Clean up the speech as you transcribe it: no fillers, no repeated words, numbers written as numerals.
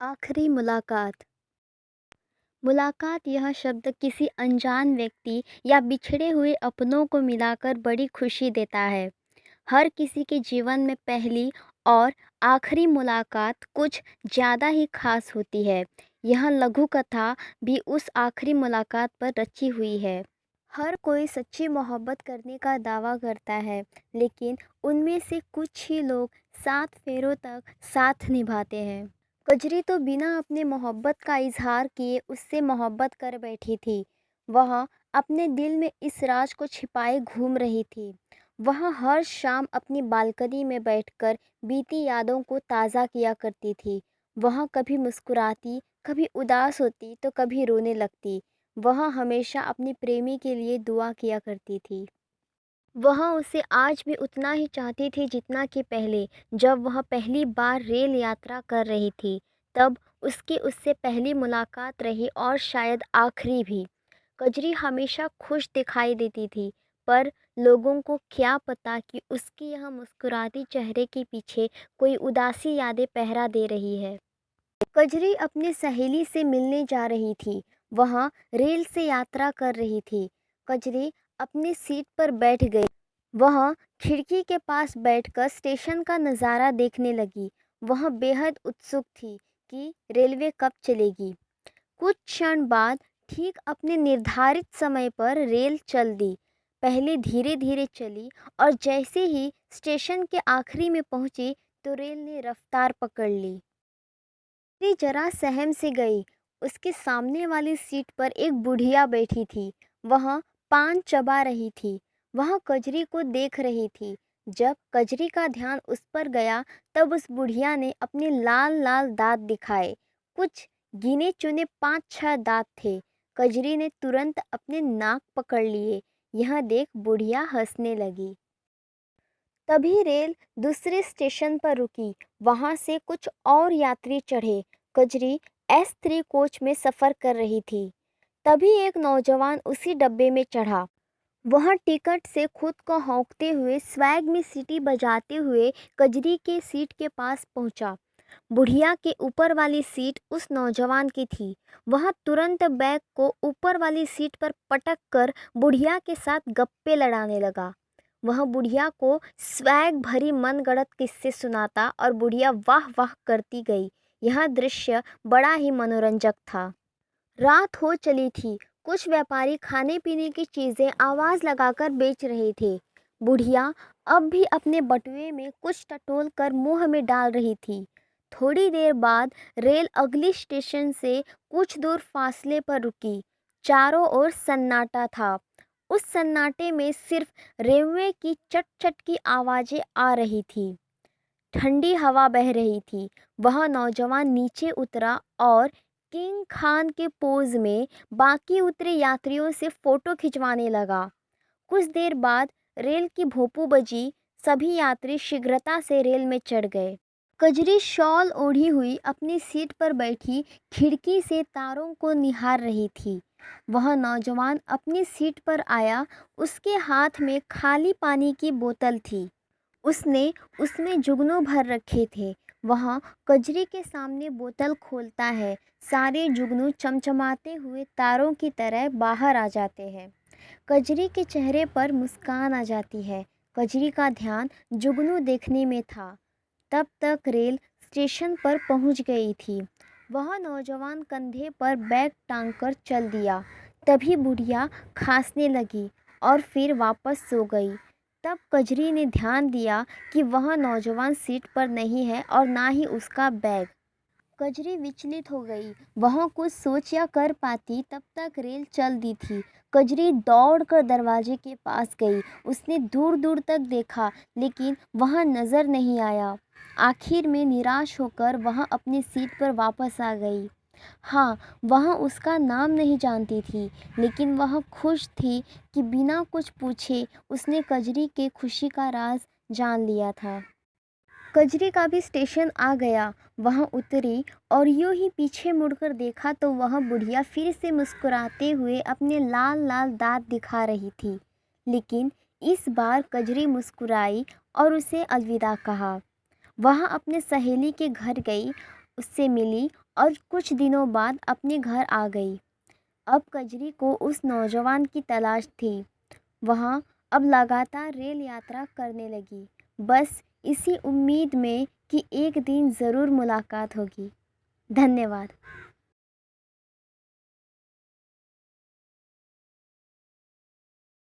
आखिरी मुलाकात। मुलाकात यह शब्द किसी अनजान व्यक्ति या बिछड़े हुए अपनों को मिलाकर बड़ी खुशी देता है। हर किसी के जीवन में पहली और आखिरी मुलाकात कुछ ज़्यादा ही खास होती है। यह लघु कथा भी उस आखिरी मुलाकात पर रची हुई है। हर कोई सच्ची मोहब्बत करने का दावा करता है, लेकिन उनमें से कुछ ही लोग 7 फेरों तक साथ निभाते हैं। कजरी तो बिना अपने मोहब्बत का इजहार किए उससे मोहब्बत कर बैठी थी। वह अपने दिल में इस राज को छिपाए घूम रही थी। वह हर शाम अपनी बालकनी में बैठकर बीती यादों को ताज़ा किया करती थी। वह कभी मुस्कुराती, कभी उदास होती तो कभी रोने लगती। वह हमेशा अपने प्रेमी के लिए दुआ किया करती थी। वह उसे आज भी उतना ही चाहती थी जितना कि पहले, जब वह पहली बार रेल यात्रा कर रही थी। तब उसकी उससे पहली मुलाकात रही और शायद आखिरी भी। कजरी हमेशा खुश दिखाई देती थी, पर लोगों को क्या पता कि उसकी यह मुस्कुराती चेहरे के पीछे कोई उदासी यादें पहरा दे रही है। कजरी अपनी सहेली से मिलने जा रही थी। वह रेल से यात्रा कर रही थी। कजरी अपनी सीट पर बैठ गई। वह खिड़की के पास बैठकर स्टेशन का नज़ारा देखने लगी। वह बेहद उत्सुक थी कि रेलवे कब चलेगी। कुछ क्षण बाद ठीक अपने निर्धारित समय पर रेल चल दी। पहले धीरे धीरे चली और जैसे ही स्टेशन के आखिरी में पहुंची तो रेल ने रफ्तार पकड़ ली। कजरी जरा सहम से गई। उसके सामने वाली सीट पर एक बुढ़िया बैठी थी। वह पान चबा रही थी। वह कजरी को देख रही थी। जब कजरी का ध्यान उस पर गया तब उस बुढ़िया ने अपने लाल लाल दांत दिखाए। कुछ गिने चुने 5-6 दांत थे। कजरी ने तुरंत अपने नाक पकड़ लिए। यह देख बुढ़िया हंसने लगी। तभी रेल दूसरे स्टेशन पर रुकी। वहां से कुछ और यात्री चढ़े। कजरी S3 कोच में सफ़र कर रही थी। तभी एक नौजवान उसी डब्बे में चढ़ा। वह टिकट से खुद को हौंकते हुए स्वैग में सीटी बजाते हुए कजरी के सीट के पास पहुंचा। बुढ़िया के ऊपर वाली सीट उस नौजवान की थी। वह तुरंत बैग को ऊपर वाली सीट पर पटक कर बुढ़िया के साथ गप्पे लड़ाने लगा। वह बुढ़िया को स्वैग भरी मनगढ़ंत किस्से सुनाता और बुढ़िया वाह वाह करती गई। यह दृश्य बड़ा ही मनोरंजक था। रात हो चली थी। कुछ व्यापारी खाने पीने की चीज़ें आवाज़ लगाकर बेच रहे थे। बुढ़िया अब भी अपने बटुए में कुछ टटोल कर मुंह में डाल रही थी। थोड़ी देर बाद रेल अगली स्टेशन से कुछ दूर फासले पर रुकी। चारों ओर सन्नाटा था। उस सन्नाटे में सिर्फ रेलवे की चट चट की आवाज़ें आ रही थी। ठंडी हवा बह रही थी। वह नौजवान नीचे उतरा और किंग खान के पोज में बाकी उतरे यात्रियों से फ़ोटो खिंचवाने लगा। कुछ देर बाद रेल की भोंपू बजी। सभी यात्री शीघ्रता से रेल में चढ़ गए। कजरी शॉल ओढ़ी हुई अपनी सीट पर बैठी खिड़की से तारों को निहार रही थी। वह नौजवान अपनी सीट पर आया। उसके हाथ में खाली पानी की बोतल थी। उसने उसमें जुगनू भर रखे थे। वह कजरी के सामने बोतल खोलता है। सारे जुगनू चमचमाते हुए तारों की तरह बाहर आ जाते हैं। कजरी के चेहरे पर मुस्कान आ जाती है। कजरी का ध्यान जुगनू देखने में था। तब तक रेल स्टेशन पर पहुंच गई थी। वह नौजवान कंधे पर बैग टांगकर चल दिया। तभी बुढ़िया खांसने लगी और फिर वापस सो गई। तब कजरी ने ध्यान दिया कि वह नौजवान सीट पर नहीं है और ना ही उसका बैग। कजरी विचलित हो गई। वह कुछ सोच या कर पाती तब तक रेल चल दी थी। कजरी दौड़कर दरवाजे के पास गई। उसने दूर दूर तक देखा, लेकिन वह नज़र नहीं आया। आखिर में निराश होकर वह अपनी सीट पर वापस आ गई। हाँ, वह उसका नाम नहीं जानती थी, लेकिन वह खुश थी कि बिना कुछ पूछे उसने कजरी के खुशी का राज जान लिया था। कजरी का भी स्टेशन आ गया। वह उतरी और यूं ही पीछे मुड़कर देखा तो वह बुढ़िया फिर से मुस्कुराते हुए अपने लाल लाल दांत दिखा रही थी। लेकिन इस बार कजरी मुस्कुराई और उसे अलविदा कहा। वह अपने सहेली के घर गई, उससे मिली और कुछ दिनों बाद अपने घर आ गई। अब कजरी को उस नौजवान की तलाश थी। वह अब लगातार रेल यात्रा करने लगी, बस इसी उम्मीद में कि एक दिन ज़रूर मुलाकात होगी। धन्यवाद।